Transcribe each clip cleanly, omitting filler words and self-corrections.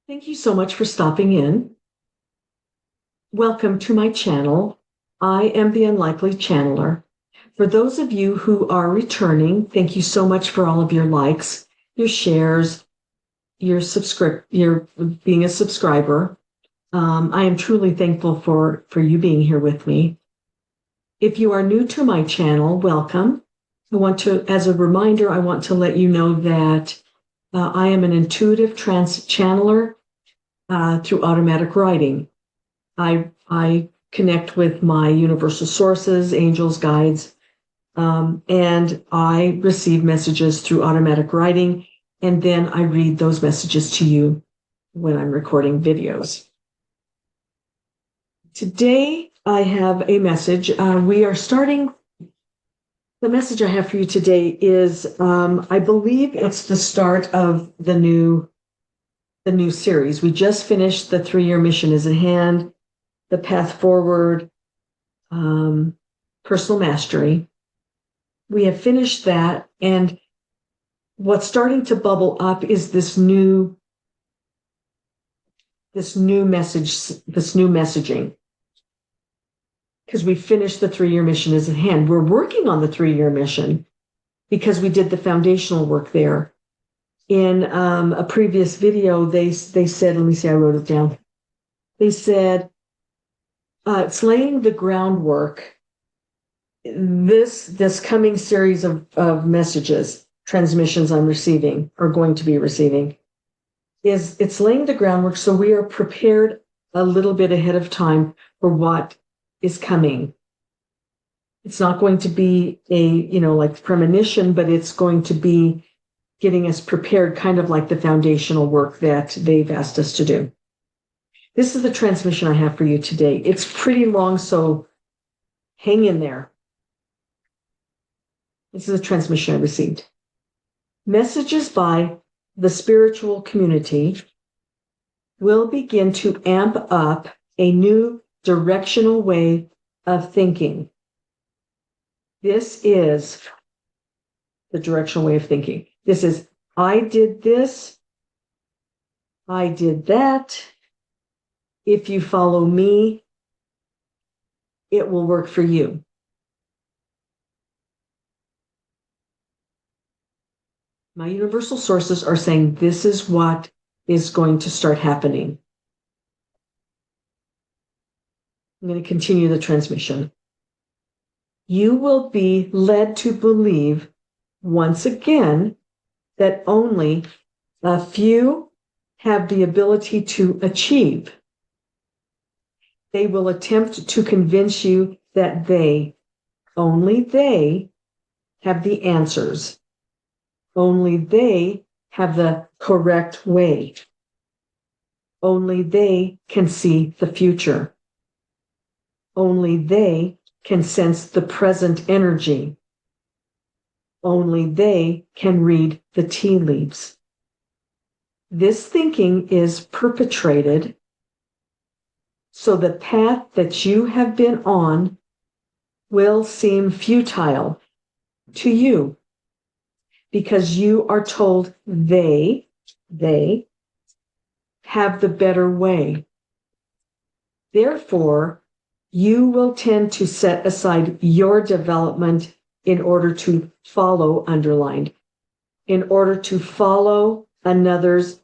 Thank you so much for stopping in. Welcome to my channel. I am the Unlikely Channeler. For those of you who are returning, thank you so much for all of your likes, your shares, your being a subscriber. I am truly thankful for you being here with me. If you are new to my channel, welcome. As a reminder, I want to let you know that I am an intuitive trance channeler through automatic writing. I connect with my universal sources, angels, guides, and I receive messages through automatic writing, and then I read those messages to you when I'm recording videos. Today, I have a message. The message I have for you today is, I believe it's the start of the new series. We just finished The 3-Year Mission is at Hand, The Path Forward, Personal Mastery. We have finished that, and what's starting to bubble up is this new messaging. Because we finished The 3-Year Mission is at Hand. We're working on the 3-year mission because we did the foundational work there. In a previous video, they said, let me see, I wrote it down. They said, it's laying the groundwork. This coming series of messages, transmissions I'm receiving, or going to be receiving, it's laying the groundwork so we are prepared a little bit ahead of time for what is coming. It's not going to be like premonition, but it's going to be getting us prepared, kind of like the foundational work that they've asked us to do. This is the transmission I have for you today. It's pretty long, so hang in there. This is a transmission I received. Messages by the spiritual community will begin to amp up a new directional way of thinking. This is the directional way of thinking. This is, I did this, I did that. If you follow me, it will work for you. My universal sources are saying this is what is going to start happening. I'm going to continue the transmission. You will be led to believe once again that only a few have the ability to achieve. They will attempt to convince you that only they, have the answers. Only they have the correct way. Only they can see the future. Only they can sense the present energy. Only they can read the tea leaves. This thinking is perpetrated so the path that you have been on will seem futile to you because you are told they have the better way. Therefore, you will tend to set aside your development in order to follow, underlined, in order to follow another's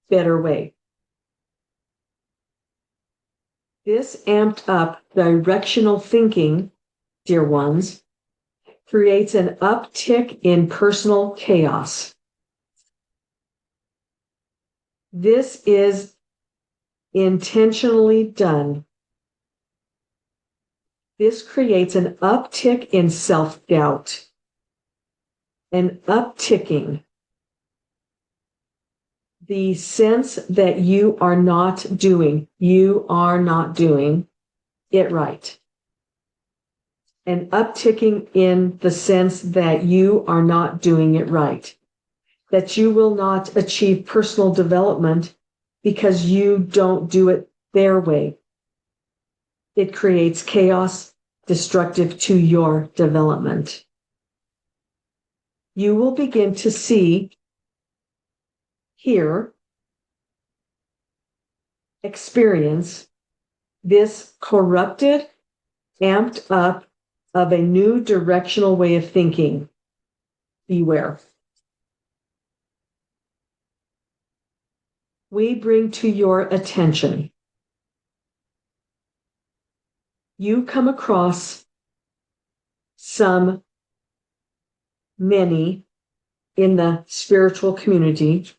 better way. This amped up directional thinking, dear ones, creates an uptick in personal chaos. This is intentionally done. This creates an uptick in self-doubt, an upticking, the sense that you are not doing it right. An upticking in the sense that you are not doing it right, that you will not achieve personal development because you don't do it their way. It creates chaos, destructive to your development. You will begin to see, hear, experience this corrupted, amped up of a new directional way of thinking. Beware. We bring to your attention. You come across many in the spiritual community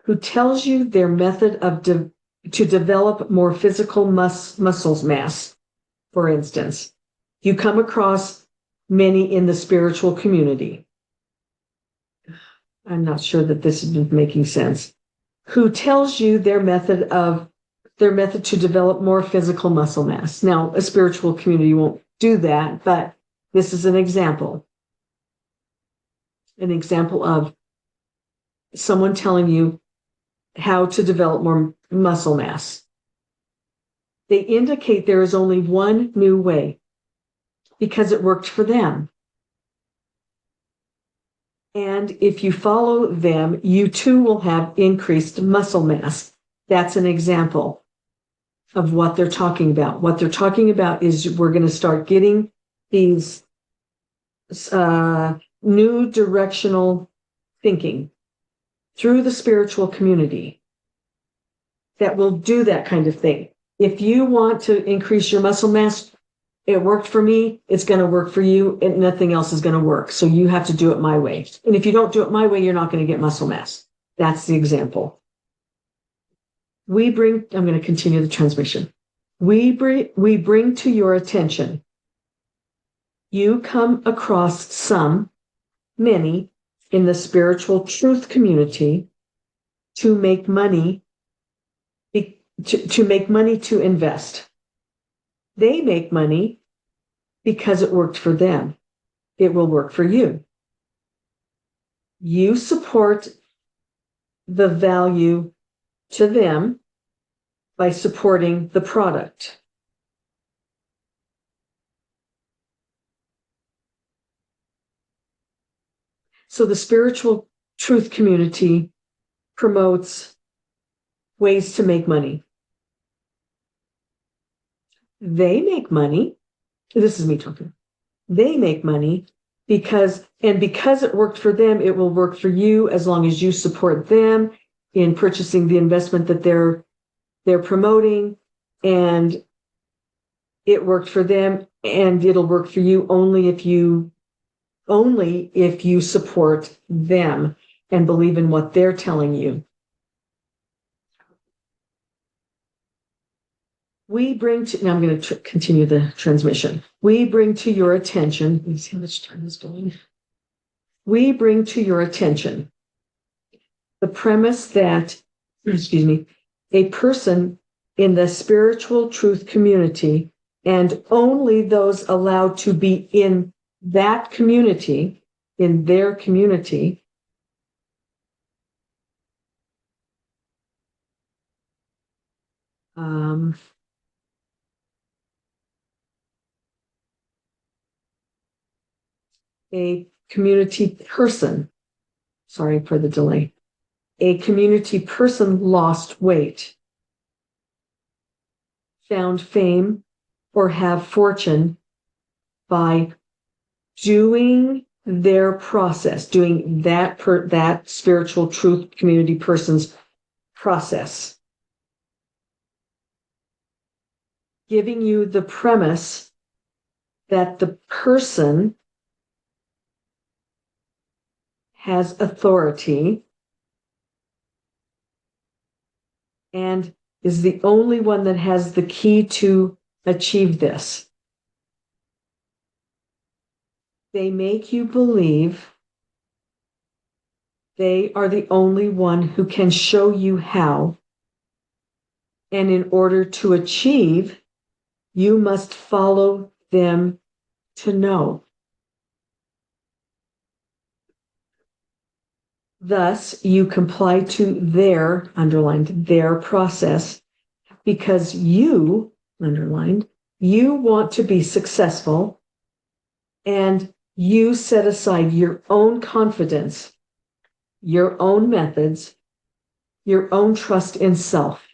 who tells you their method of to develop more physical muscles mass. For instance, you come across many in the spiritual community. I'm not sure that this is making sense. Who tells you their method to develop more physical muscle mass. Now, a spiritual community won't do that, but this is an example. An example of someone telling you how to develop more muscle mass. They indicate there is only one new way because it worked for them. And if you follow them, you too will have increased muscle mass. That's an example of what they're talking about. What they're talking about is we're going to start getting these new directional thinking through the spiritual community that will do that kind of thing. If you want to increase your muscle mass, it worked for me, it's going to work for you, and nothing else is going to work. So you have to do it my way. And if you don't do it my way, you're not going to get muscle mass. That's the example. I'm going to continue the transmission. We bring to your attention. You come across many in the spiritual truth community to make money, to invest. They make money because it worked for them. It will work for you. You support the value to them by supporting the product. So the spiritual truth community promotes ways to make money. They make money. This is me talking. They make money because it worked for them, it will work for you as long as you support them in purchasing the investment that they're promoting, and it worked for them, and it'll work for you only if you support them and believe in what they're telling you. Now I'm going to continue the transmission. We bring to your attention, let me see how much time is going. We bring to your attention the premise that, a person in the spiritual truth community, and only those allowed to be in that community, in their community, a community person, sorry for the delay, a community person lost weight, found fame, or have fortune by doing their process, doing that spiritual truth community person's process, giving you the premise that the person has authority and is the only one that has the key to achieve this. They make you believe they are the only one who can show you how, and in order to achieve, you must follow them to know. Thus, you comply to their, underlined, their process because you, underlined, you want to be successful, and you set aside your own confidence, your own methods, your own trust in self.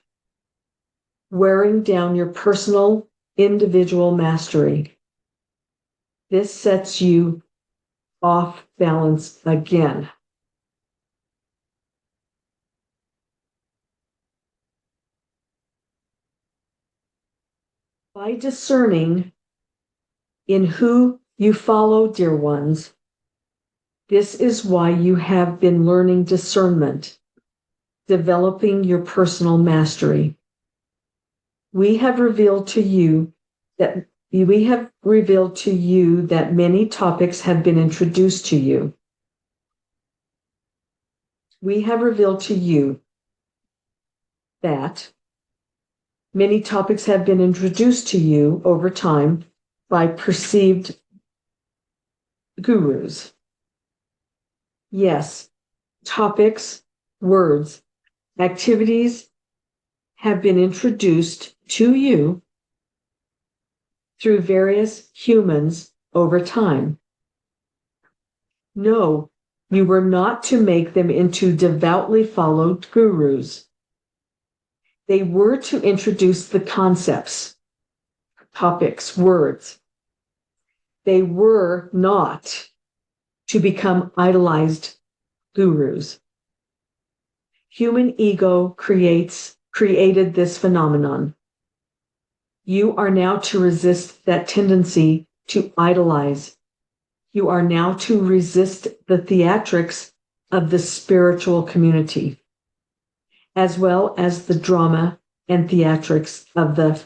wearing down your personal, individual mastery. This sets you off balance again. By discerning in who you follow, dear ones, this is why you have been learning discernment, developing your personal mastery. We have revealed to you that many topics have been introduced to you. We have revealed to you that many topics have been introduced to you over time by perceived gurus. Yes, topics, words, activities have been introduced to you through various humans over time. No, you were not to make them into devoutly followed gurus. They were to introduce the concepts, topics, words. They were not to become idolized gurus. Human ego created this phenomenon. You are now to resist that tendency to idolize. You are now to resist the theatrics of the spiritual community, as well as the drama and theatrics of the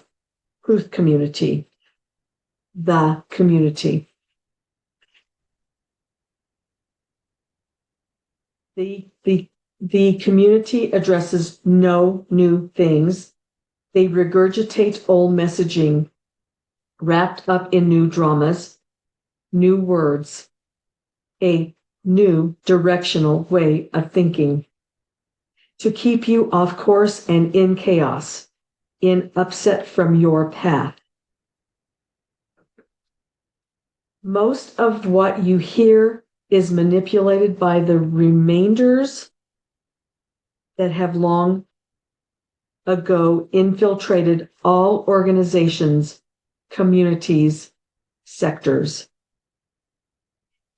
truth community, the community. The community addresses no new things. They regurgitate old messaging wrapped up in new dramas, new words, a new directional way of thinking to keep you off course and in chaos, in upset from your path. Most of what you hear is manipulated by the remainders that have long ago infiltrated all organizations, communities, sectors.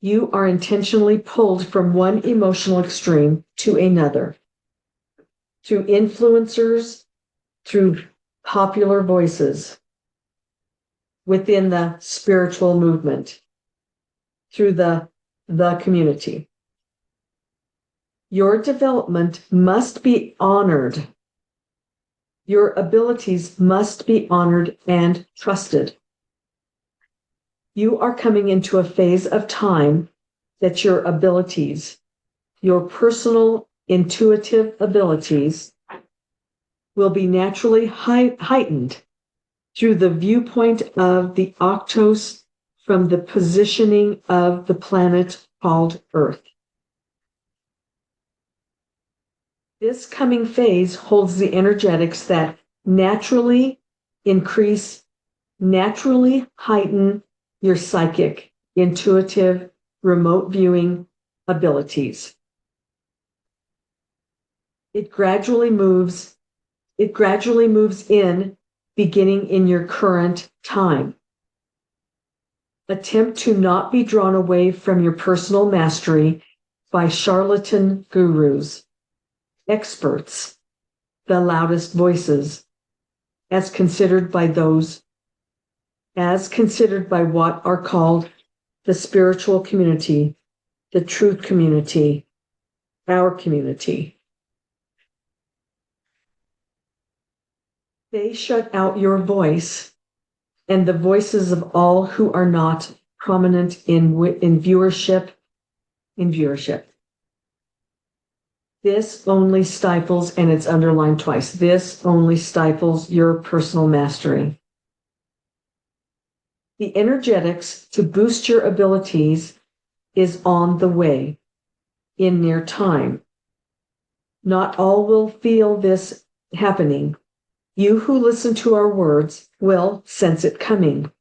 You are intentionally pulled from one emotional extreme to another through influencers, through popular voices within the spiritual movement, through the community. Your development must be honored. Your abilities must be honored and trusted. You are coming into a phase of time that your abilities, your personal intuitive abilities, will be naturally heightened through the viewpoint of the Octos from the positioning of the planet called Earth. This coming phase holds the energetics that naturally increase, naturally heighten your psychic, intuitive, remote viewing abilities. It gradually moves in, beginning in your current time. Attempt to not be drawn away from your personal mastery by charlatan gurus, experts, the loudest voices, as considered by what are called the spiritual community, the truth community, our community. They shut out your voice and the voices of all who are not prominent in viewership. This only stifles, and it's underlined twice, this only stifles your personal mastery. The energetics to boost your abilities is on the way in near time. Not all will feel this happening. You who listen to our words will sense it coming,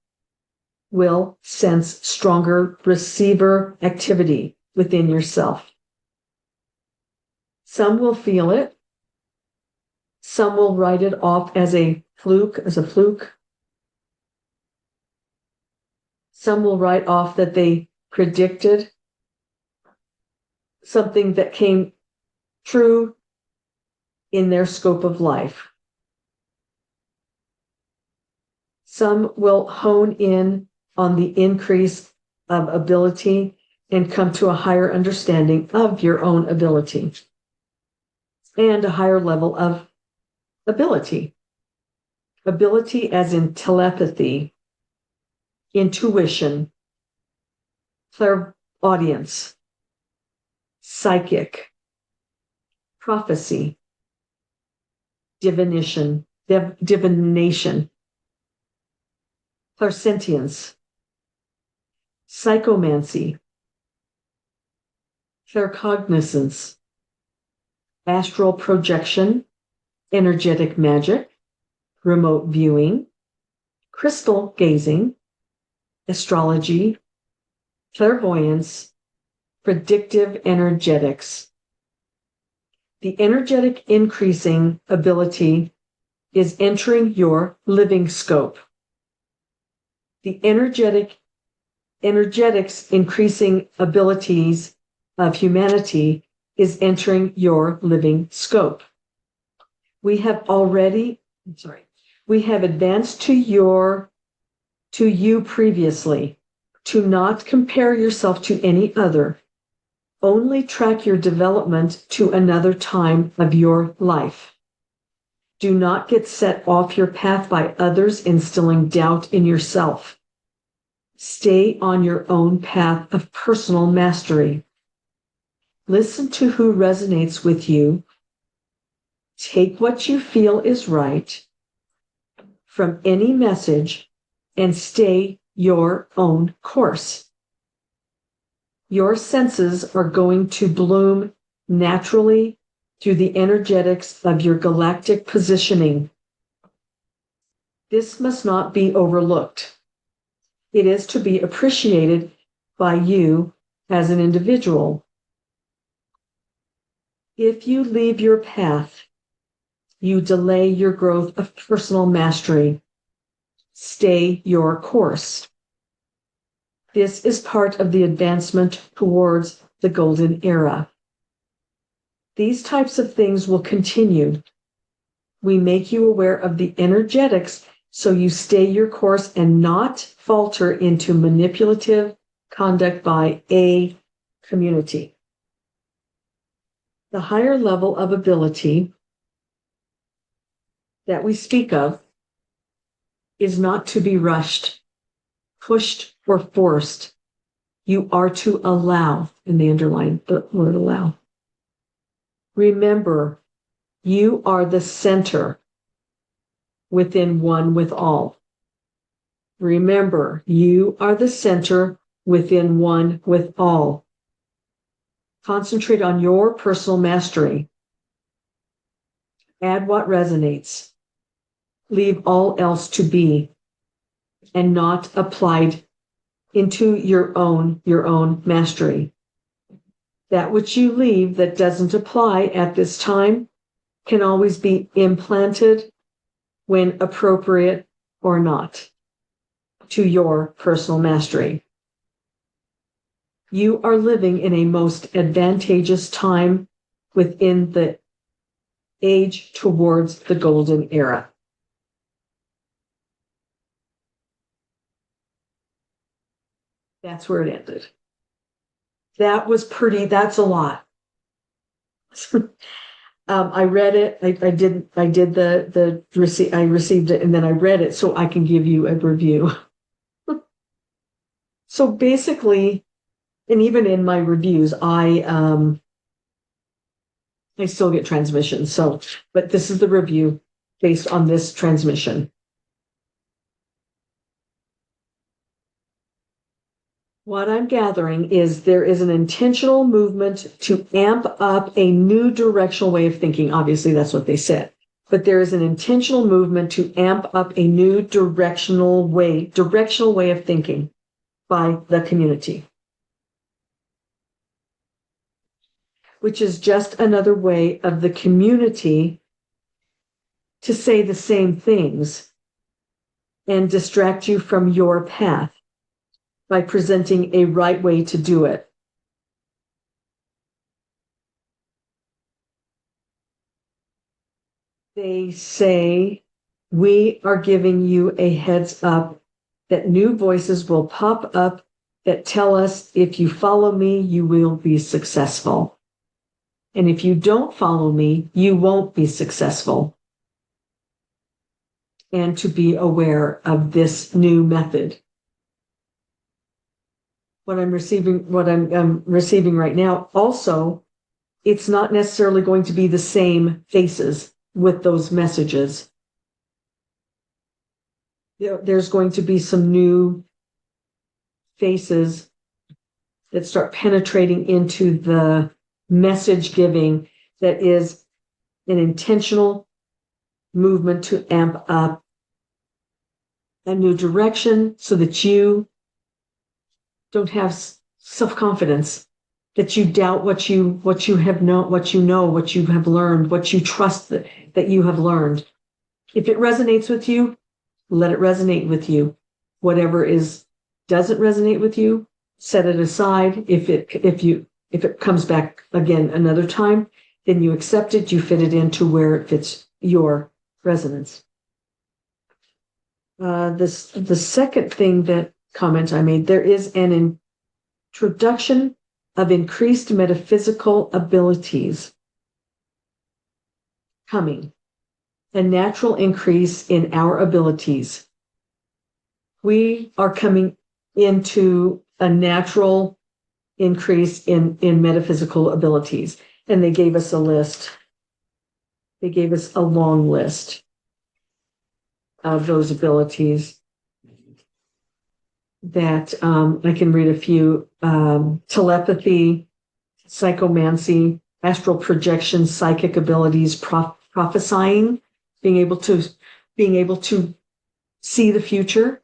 will sense stronger receiver activity within yourself. Some will feel it, Some will write it off as a fluke, Some will write off that they predicted something that came true in their scope of life. Some will hone in on the increase of ability and come to a higher understanding of your own ability and a higher level of ability. Ability as in telepathy, intuition, clairaudience, psychic, prophecy, divination, clairsentience, psychomancy, claircognizance, astral projection, energetic magic, remote viewing, crystal gazing, astrology, clairvoyance, predictive energetics. The energetic increasing ability is entering your living scope. The energetics increasing abilities of humanity is entering your living scope. We have advanced to you previously. To not compare yourself to any other. Only track your development to another time of your life. Do not get set off your path by others instilling doubt in yourself. Stay on your own path of personal mastery. Listen to who resonates with you. Take what you feel is right from any message and stay your own course. Your senses are going to bloom naturally through the energetics of your galactic positioning. This must not be overlooked. It is to be appreciated by you as an individual. If you leave your path, you delay your growth of personal mastery. Stay your course. This is part of the advancement towards the golden era. These types of things will continue. We make you aware of the energetics so you stay your course and not falter into manipulative conduct by a community. The higher level of ability that we speak of is not to be rushed, pushed, or forced. You are to allow, and they underline the word allow. Remember, you are the center within one with all. Remember, you are the center within one with all. Concentrate on your personal mastery. Add what resonates. Leave all else to be and not applied into your own mastery. That which you leave that doesn't apply at this time can always be implanted when appropriate or not to your personal mastery. You are living in a most advantageous time within the age towards the golden era. That's where it ended. That's a lot. I read it. I received it and then I read it so I can give you a review. So basically, and even in my reviews, I still get transmissions. But this is the review based on this transmission. What I'm gathering is there is an intentional movement to amp up a new directional way of thinking. Obviously, that's what they said. But there is an intentional movement to amp up a new directional way of thinking by the community, which is just another way of the community to say the same things and distract you from your path by presenting a right way to do it. They say, we are giving you a heads up that new voices will pop up that tell us if you follow me, you will be successful. And if you don't follow me, you won't be successful. And to be aware of this new method. What I'm receiving right now, also, it's not necessarily going to be the same faces with those messages. There's going to be some new faces that start penetrating into the message giving that is an intentional movement to amp up a new direction so that you don't have self-confidence, that you doubt what you have known, what you have learned, what you trust that you have learned. If it resonates with you, let it resonate with you. Whatever doesn't resonate with you, set it aside. If it comes back again another time, then you accept it, you fit it into where it fits your resonance. The second comment I made, there is an introduction of increased metaphysical abilities coming, a natural increase in our abilities. We are coming into a natural increase in metaphysical abilities. And they gave us a list. They gave us a long list of those abilities that I can read a few. Telepathy, psychomancy, astral projection, psychic abilities, prophesying, being able to see the future,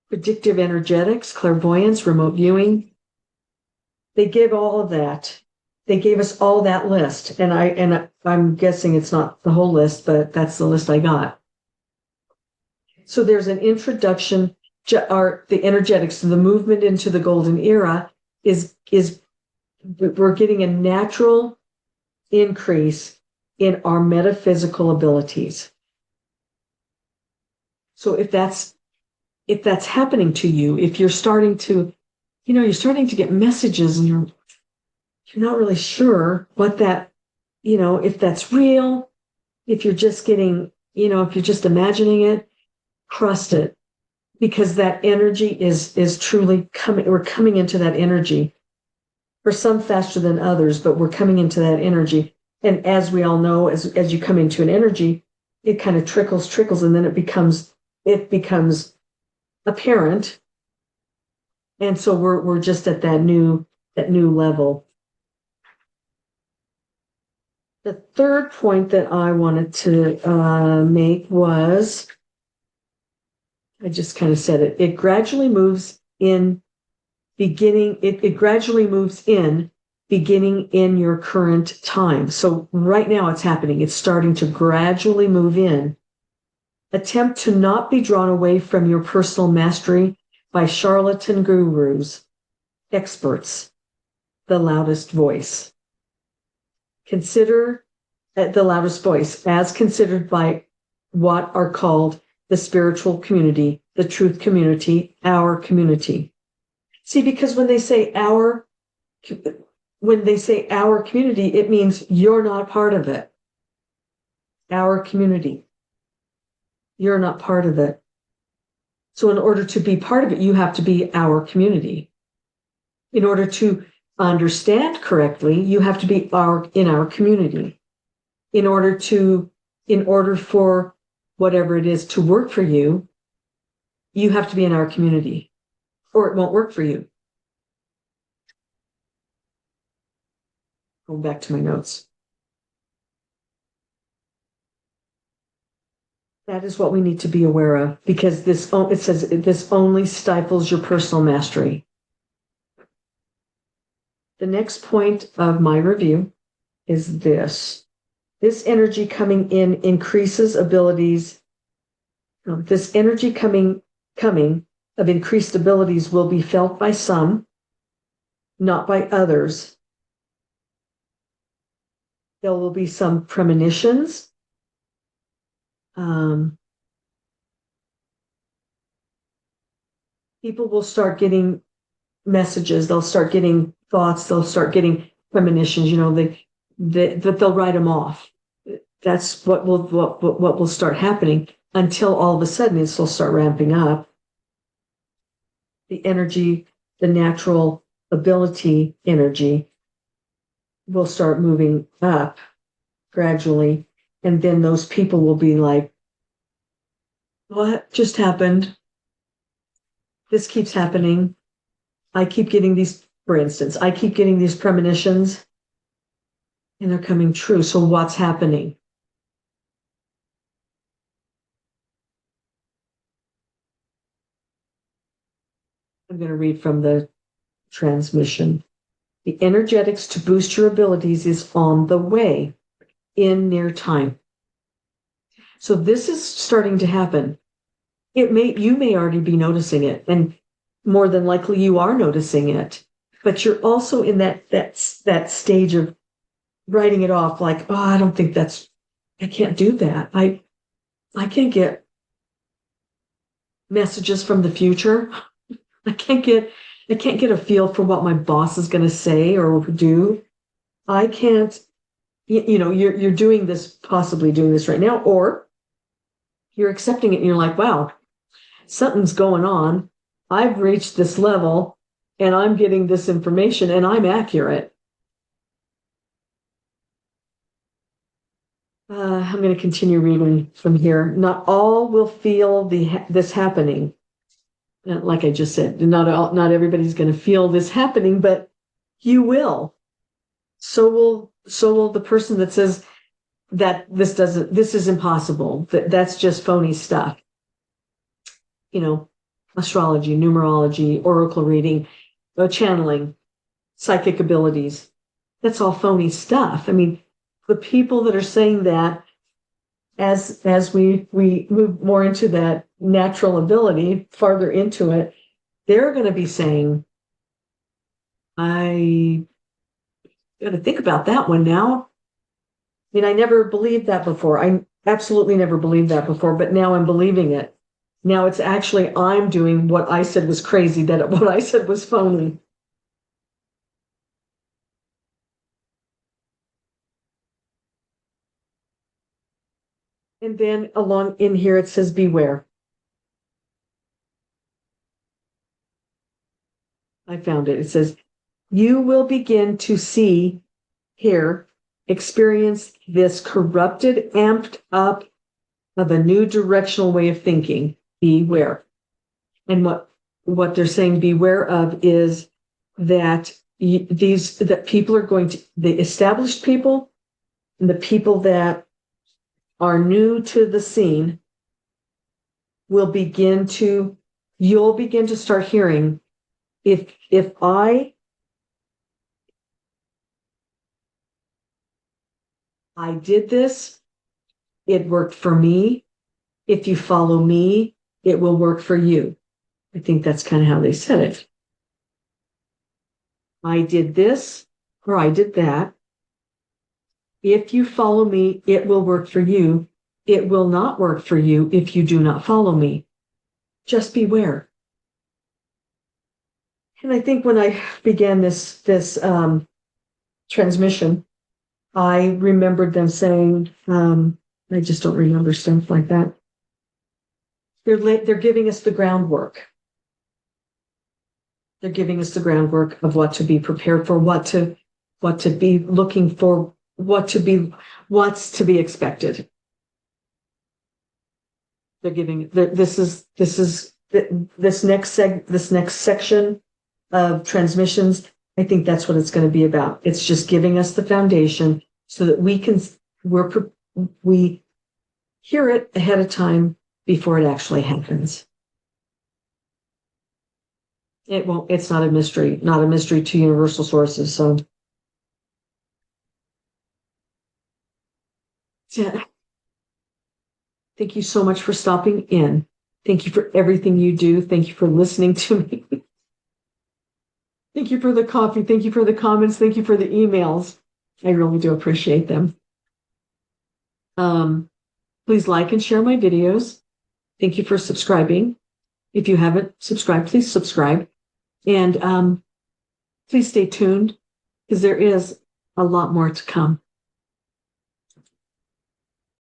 predictive energetics, clairvoyance, remote viewing. They give all of that. They gave us all that list, and I'm guessing it's not the whole list, but that's the list I got. So there's an introduction. The energetics, the movement into the golden era is we're getting a natural increase in our metaphysical abilities. So if that's happening to you, if you're starting to get messages and you're not really sure what that, if that's real, if you're just getting, if you're just imagining it, trust it. Because that energy is truly coming. We're coming into that energy. For some faster than others, but we're coming into that energy. And as we all know, as you come into an energy, it kind of trickles, and then it becomes apparent. And so we're just at that new level. The third point that I wanted to make was, I just kind of said it. It gradually moves in, beginning in your current time. So right now it's happening. It's starting to gradually move in. Attempt to not be drawn away from your personal mastery by charlatan gurus, experts, the loudest voice. Consider the loudest voice as considered by what are called the spiritual community, the truth community, our community. See, because when they say our community, it means you're not part of it. Our community. You're not part of it. So in order to be part of it, you have to be our community. In order to understand correctly, you have to be in our community. In order for whatever it is to work for you, you have to be in our community, or it won't work for you. Going back to my notes. That is what we need to be aware of, because it says this only stifles your personal mastery. The next point of my review is this. This energy coming in increases abilities. This energy coming of increased abilities will be felt by some, not by others. There will be some premonitions. People will start getting messages. They'll start getting thoughts. They'll start getting premonitions. That they'll write them off. That's what will start happening until all of a sudden it will start ramping up. The energy, the natural ability energy will start moving up gradually. And then those people will be like, what just happened? This keeps happening. I keep getting these, for instance, I keep getting these premonitions and they're coming true. So what's happening? I'm going to read from the transmission. The energetics to boost your abilities is on the way in near time. So this is starting to happen. You may already be noticing it, and more than likely you are noticing it, but you're also in that stage of writing it off like, oh, I don't think I can't do that. I can't get messages from the future. I can't get a feel for what my boss is going to say or do. I can't, you're doing this, possibly doing this right now, or you're accepting it and you're like, wow, something's going on. I've reached this level and I'm getting this information and I'm accurate. I'm going to continue reading from here. Not all will feel this happening. Like I just said, not everybody's going to feel this happening, but you will. So will the person that says that this is impossible. That's just phony stuff. Astrology, numerology, oracle reading, channeling, psychic abilities. That's all phony stuff. I mean, the people that are saying that, as we move more into that natural ability, farther into it, they're going to be saying, I got to think about that one now. I mean, I never believed that before. I absolutely never believed that before, but now I'm believing it. Now it's actually, I'm doing what I said was crazy, what I said was phony. And then along in here, it says, beware. I found it. It says, you will begin to see, experience this corrupted, amped up of a new directional way of thinking. Beware. And what they're saying beware of is that that people are going to, the established people and the people that are new to the scene you'll begin to start hearing, if I did this, it worked for me. If you follow me, it will work for you. I think that's kind of how they said it. I did this or I did that. If you follow me, it will work for you. It will not work for you if you do not follow me. Just beware. And I think when I began this transmission, I remembered them saying, I just don't remember stuff like that. They're giving us the groundwork. They're giving us the groundwork of what to be prepared for, what to be looking for, what's to be expected. They're giving this next section of transmissions. I think that's what it's going to be about. It's just giving us the foundation so that we hear it ahead of time before it actually happens. It's not a mystery to universal sources. So Yeah. Thank you so much for stopping in. Thank you for everything you do. Thank you for listening to me. Thank you for the coffee. Thank you for the comments. Thank you for the emails. I really do appreciate them. Please like and share my videos. Thank you for subscribing. If you haven't subscribed, please subscribe. And please stay tuned because there is a lot more to come.